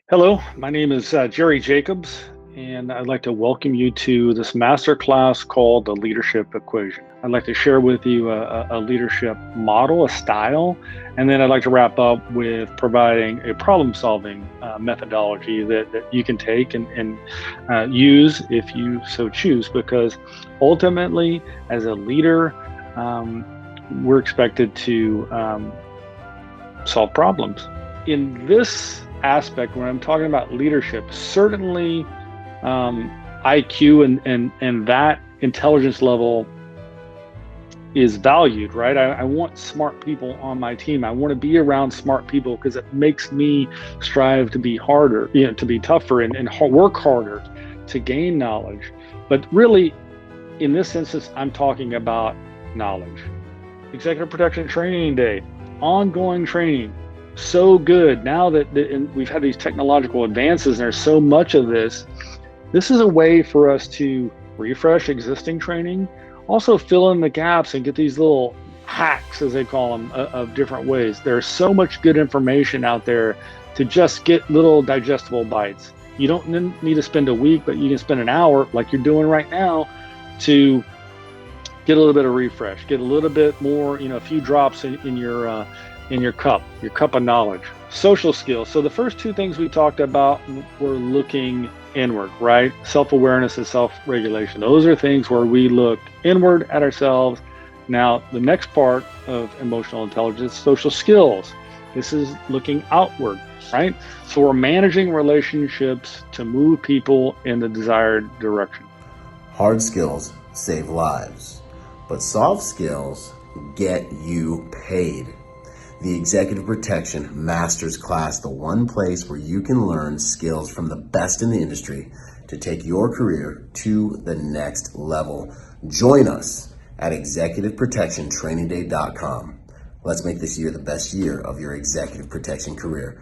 Hello, my name is Jerry Jacobs, and I'd like to welcome you to this masterclass called the Leadership Equation. I'd like to share with you a leadership model, a style, and then I'd like to wrap up with providing a problem solving methodology that you can take and use if you so choose, because ultimately, as a leader, we're expected to solve problems. In this aspect, when I'm talking about leadership, certainly IQ and that intelligence level is valued, right? I want smart people on my team. I want to be around smart people because it makes me strive to be harder, to be tougher and work harder to gain knowledge. But really, in this instance, I'm talking about knowledge. Executive Protection Training Day, ongoing training. So good now that we've had these technological advances and there's so much of this. This is a way for us to refresh existing training, also fill in the gaps and get these little hacks, as they call them, of different ways. There's so much good information out there to just get little digestible bites. You don't need to spend a week, but you can spend an hour like you're doing right now to get a little bit of refresh, get a little bit more, a few drops in your cup of knowledge. Social skills. So the first two things we talked about were looking inward, right? Self-awareness and self-regulation. Those are things where we look inward at ourselves. Now, the next part of emotional intelligence, social skills. This is looking outward, right? So we're managing relationships to move people in the desired direction. Hard skills save lives, but soft skills get you paid. The Executive Protection Masters Class, the one place where you can learn skills from the best in the industry to take your career to the next level. Join us at executiveprotectiontrainingday.com. Let's make this year the best year of your executive protection career.